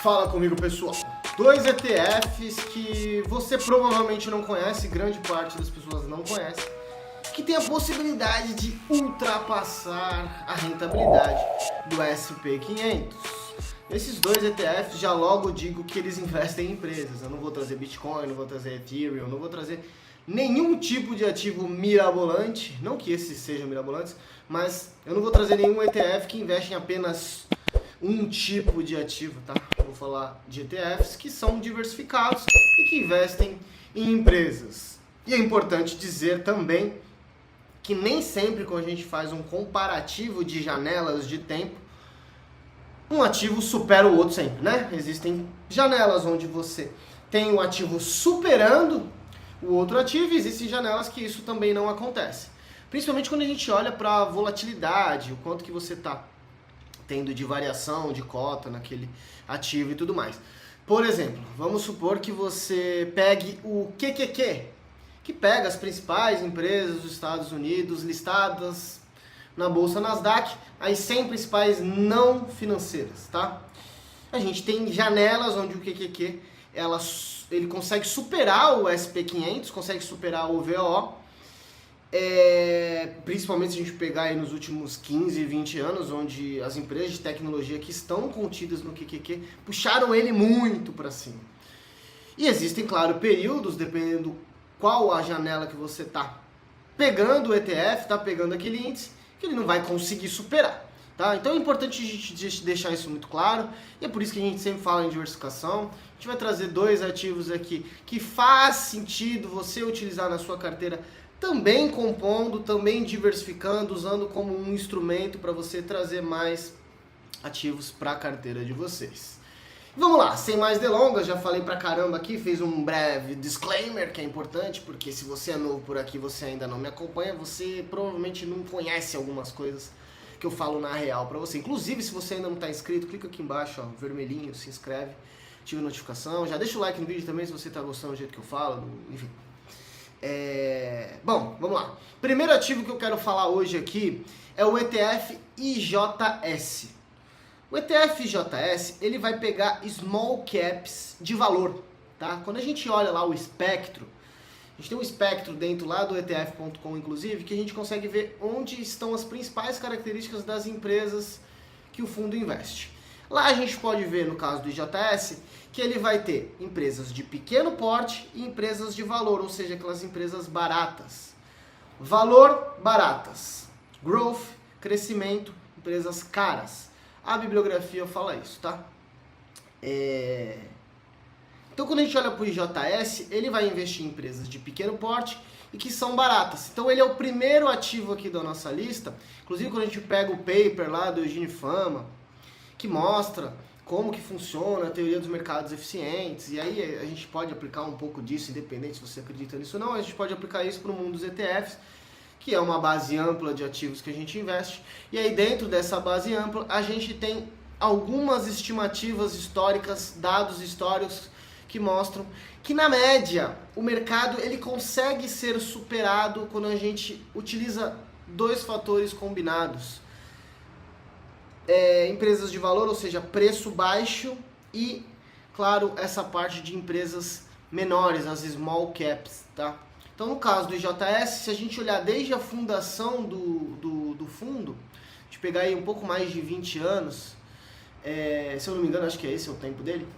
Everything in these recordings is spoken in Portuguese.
Fala comigo, pessoal. Dois ETFs que você provavelmente não conhece, grande parte das pessoas não conhece, que tem a possibilidade de ultrapassar a rentabilidade do S&P 500. Esses dois ETFs, já logo digo que eles investem em empresas. Eu não vou trazer Bitcoin, não vou trazer Ethereum, não vou trazer nenhum tipo de ativo mirabolante, não que esses sejam mirabolantes, mas eu não vou trazer nenhum ETF que investe em apenas um tipo de ativo, tá? Eu vou falar de ETFs que são diversificados e que investem em empresas. E é importante dizer também que nem sempre quando a gente faz um comparativo de janelas de tempo, um ativo supera o outro sempre, né? Existem janelas onde você tem um ativo superando o outro ativo, e existem janelas que isso também não acontece. Principalmente quando a gente olha para a volatilidade, o quanto que você está tendo de variação, de cota naquele ativo e tudo mais. Por exemplo, vamos supor que você pegue o QQQ, que pega as principais empresas dos Estados Unidos listadas na Bolsa Nasdaq, as 100 principais não financeiras, tá? A gente tem janelas onde o QQQ ele consegue superar o SP 500, consegue superar o VO, principalmente se a gente pegar aí nos últimos 15, 20 anos, onde as empresas de tecnologia que estão contidas no QQQ puxaram ele muito para cima. E existem, claro, períodos, dependendo qual a janela que você está pegando o ETF, está pegando aquele índice, que ele não vai conseguir superar. Tá? Então é importante a gente deixar isso muito claro, e é por isso que a gente sempre fala em diversificação. A gente vai trazer dois ativos aqui que faz sentido você utilizar na sua carteira, também compondo, também diversificando, usando como um instrumento para você trazer mais ativos para a carteira de vocês. Vamos lá, sem mais delongas, já falei pra caramba aqui, fiz um breve disclaimer que é importante, porque se você é novo por aqui, você ainda não me acompanha, você provavelmente não conhece algumas coisas que eu falo na real pra você. Inclusive, se você ainda não tá inscrito, clica aqui embaixo, ó, vermelhinho, se inscreve, ativa a notificação, já deixa o like no vídeo também se você tá gostando do jeito que eu falo, enfim. Bom, vamos lá. Primeiro ativo que eu quero falar hoje aqui é o ETF IJS. O ETF IJS, ele vai pegar small caps de valor, tá? Quando a gente olha lá o espectro, a gente tem um espectro dentro lá do ETF.com, inclusive, que a gente consegue ver onde estão as principais características das empresas que o fundo investe. Lá a gente pode ver, no caso do IJS, que ele vai ter empresas de pequeno porte e empresas de valor, ou seja, aquelas empresas baratas. Valor, baratas. Growth, crescimento, empresas caras. A bibliografia fala isso, tá? Então, quando a gente olha para o IJS, ele vai investir em empresas de pequeno porte e que são baratas. Então, ele é o primeiro ativo aqui da nossa lista. Inclusive, quando a gente pega o paper lá do Eugene Fama, que mostra como que funciona a teoria dos mercados eficientes, e aí a gente pode aplicar um pouco disso, independente se você acredita nisso ou não, a gente pode aplicar isso para o mundo dos ETFs, que é uma base ampla de ativos que a gente investe, e aí dentro dessa base ampla a gente tem algumas estimativas históricas, dados históricos que mostram que na média o mercado ele consegue ser superado quando a gente utiliza dois fatores combinados. Empresas de valor, ou seja, preço baixo e, claro, essa parte de empresas menores, as small caps, tá? Então, no caso do IJS, se a gente olhar desde a fundação do fundo, de pegar aí um pouco mais de 20 anos, se eu não me engano, acho que esse é o tempo dele,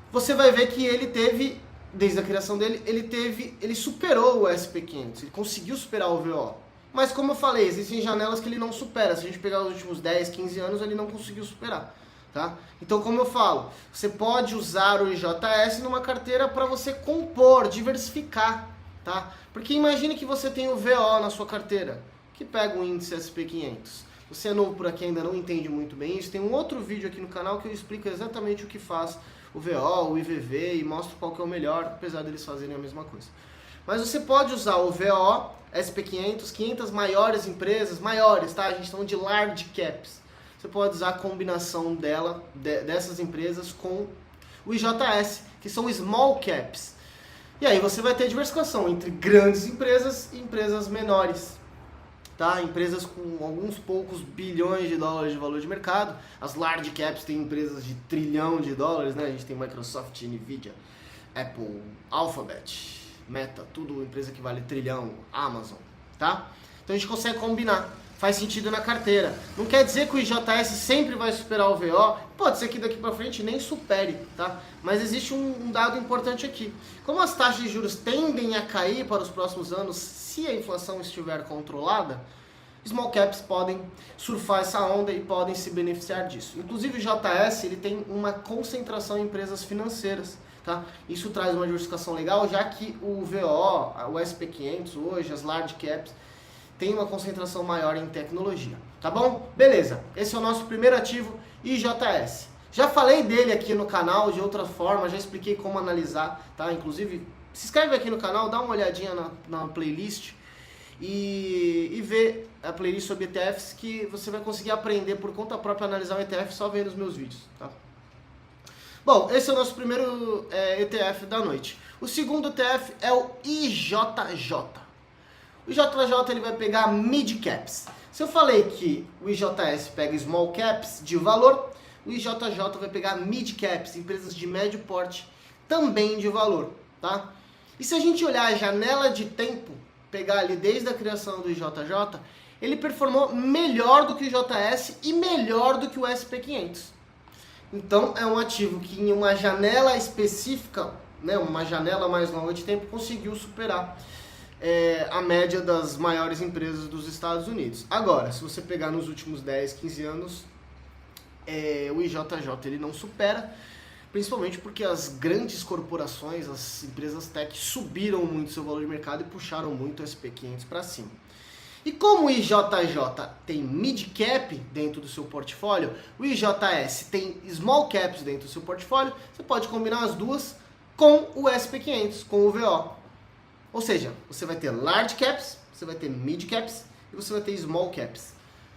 você vai ver que ele teve, desde a criação dele, ele superou o SP 500, ele conseguiu superar o VO. Mas como eu falei, existem janelas que ele não supera. Se a gente pegar os últimos 10, 15 anos, ele não conseguiu superar. Tá? Então, como eu falo, você pode usar o IJS numa carteira para você compor, diversificar. Tá? Porque imagine que você tem o VO na sua carteira, que pega o índice SP 500. Você é novo por aqui, ainda não entende muito bem isso. Tem um outro vídeo aqui no canal que eu explico exatamente o que faz o VO, o IVV e mostro qual que é o melhor, apesar deles fazerem a mesma coisa. Mas você pode usar o VO, SP500, 500 maiores empresas, maiores, tá? A gente está falando de large caps. Você pode usar a combinação dessas empresas com o IJS, que são small caps. E aí você vai ter diversificação entre grandes empresas e empresas menores. tá? Empresas com alguns poucos bilhões de dólares de valor de mercado. As large caps têm empresas de US$ 1 trilhão, né? A gente tem Microsoft, Nvidia, Apple, Alphabet, Meta, tudo empresa que vale trilhão, Amazon, tá? Então a gente consegue combinar, faz sentido na carteira. Não quer dizer que o IJS sempre vai superar o VO, pode ser que daqui para frente nem supere, tá? Mas existe um dado importante aqui. Como as taxas de juros tendem a cair para os próximos anos, se a inflação estiver controlada, small caps podem surfar essa onda e podem se beneficiar disso. Inclusive o JS ele tem uma concentração em empresas financeiras. Tá? Isso traz uma diversificação legal, já que o VO, o SP500 hoje, as large caps, tem uma concentração maior em tecnologia. Tá bom? Beleza, esse é o nosso primeiro ativo, IJS. Já falei dele aqui no canal de outra forma, já expliquei como analisar, tá? Inclusive, se inscreve aqui no canal, dá uma olhadinha na playlist e vê a playlist sobre ETFs que você vai conseguir aprender por conta própria a analisar o ETF só vendo os meus vídeos, tá? Bom, esse é o nosso primeiro ETF da noite. O segundo ETF é o IJJ. O IJJ ele vai pegar mid caps. Se eu falei que o IJS pega small caps de valor, o IJJ vai pegar mid caps, empresas de médio porte, também de valor, tá? E se a gente olhar a janela de tempo, pegar ali desde a criação do IJJ, ele performou melhor do que o JS e melhor do que o SP500. Então é um ativo que em uma janela específica, né, uma janela mais longa de tempo, conseguiu superar a média das maiores empresas dos Estados Unidos. Agora, se você pegar nos últimos 10, 15 anos, o IJJ ele não supera, principalmente porque as grandes corporações, as empresas tech subiram muito seu valor de mercado e puxaram muito o SP500 para cima. E como o IJJ tem mid cap dentro do seu portfólio, o IJS tem small caps dentro do seu portfólio, você pode combinar as duas com o SP500, com o VO. Ou seja, você vai ter large caps, você vai ter mid caps e você vai ter small caps.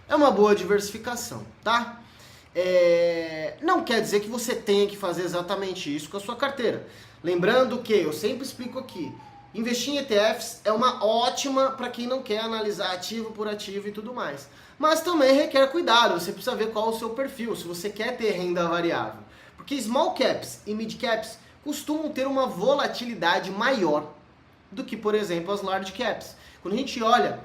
É uma boa diversificação, tá? Não quer dizer que você tenha que fazer exatamente isso com a sua carteira. Lembrando que, eu sempre explico aqui, investir em ETFs é uma ótima para quem não quer analisar ativo por ativo e tudo mais. Mas também requer cuidado, você precisa ver qual é o seu perfil, se você quer ter renda variável. Porque small caps e mid caps costumam ter uma volatilidade maior do que, por exemplo, as large caps. Quando a gente olha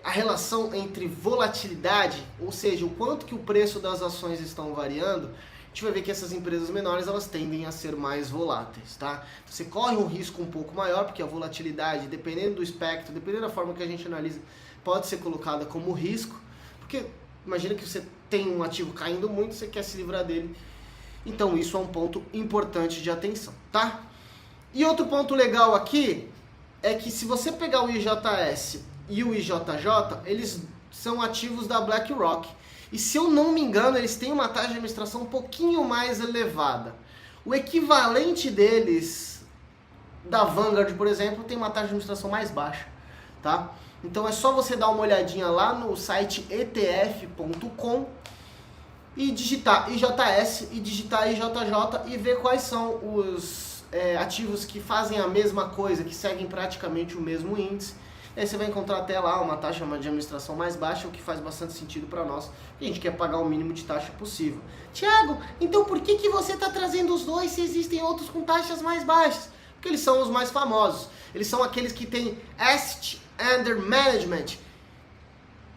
a relação entre volatilidade, ou seja, o quanto que o preço das ações estão variando, a gente vai ver que essas empresas menores elas tendem a ser mais voláteis, tá? Você corre um risco um pouco maior, porque a volatilidade, dependendo do espectro, dependendo da forma que a gente analisa, pode ser colocada como risco, porque imagina que você tem um ativo caindo muito, você quer se livrar dele, então isso é um ponto importante de atenção, tá? E outro ponto legal aqui é que se você pegar o IJS e o IJJ, eles são ativos da BlackRock. E se eu não me engano, eles têm uma taxa de administração um pouquinho mais elevada. O equivalente deles, da Vanguard, por exemplo, tem uma taxa de administração mais baixa, tá? Então é só você dar uma olhadinha lá no site etf.com e digitar IJS e digitar IJJ e ver quais são os ativos que fazem a mesma coisa, que seguem praticamente o mesmo índice. Aí você vai encontrar até lá uma taxa de administração mais baixa, o que faz bastante sentido para nós, porque a gente quer pagar o mínimo de taxa possível. Tiago, então por que você está trazendo os dois se existem outros com taxas mais baixas? Porque eles são os mais famosos. Eles são aqueles que têm Asset Under Management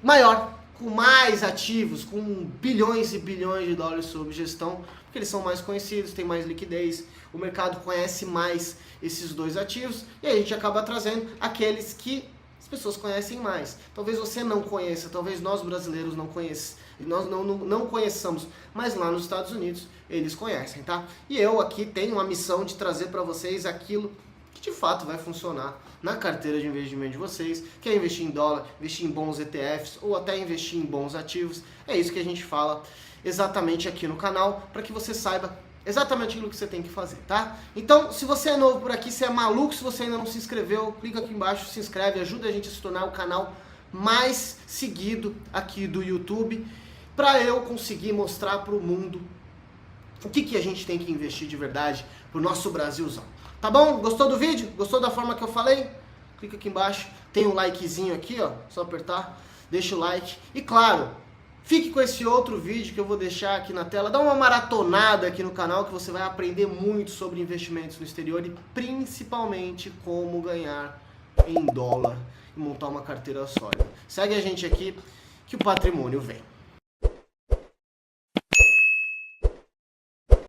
maior, com mais ativos, com bilhões e bilhões de dólares sob gestão, porque eles são mais conhecidos, têm mais liquidez, o mercado conhece mais esses dois ativos, e aí a gente acaba trazendo aqueles que as pessoas conhecem mais. Talvez você não conheça, talvez nós brasileiros não conheçamos, mas lá nos Estados Unidos eles conhecem, tá? E eu aqui tenho a missão de trazer para vocês aquilo que de fato vai funcionar na carteira de investimento de vocês, que é investir em dólar, investir em bons ETFs ou até investir em bons ativos. É isso que a gente fala exatamente aqui no canal, para que você saiba exatamente aquilo que você tem que fazer, tá? Então, se você é novo por aqui, se é maluco, se você ainda não se inscreveu, clica aqui embaixo, se inscreve, ajuda a gente a se tornar o canal mais seguido aqui do YouTube, para eu conseguir mostrar para o mundo o que a gente tem que investir de verdade pro nosso Brasilzão. Tá bom? Gostou do vídeo? Gostou da forma que eu falei? Clica aqui embaixo. tem um likezinho aqui, ó, só apertar, deixa o like. E claro, fique com esse outro vídeo que eu vou deixar aqui na tela. Dá uma maratonada aqui no canal que você vai aprender muito sobre investimentos no exterior e principalmente como ganhar em dólar e montar uma carteira sólida. Segue a gente aqui que o patrimônio vem.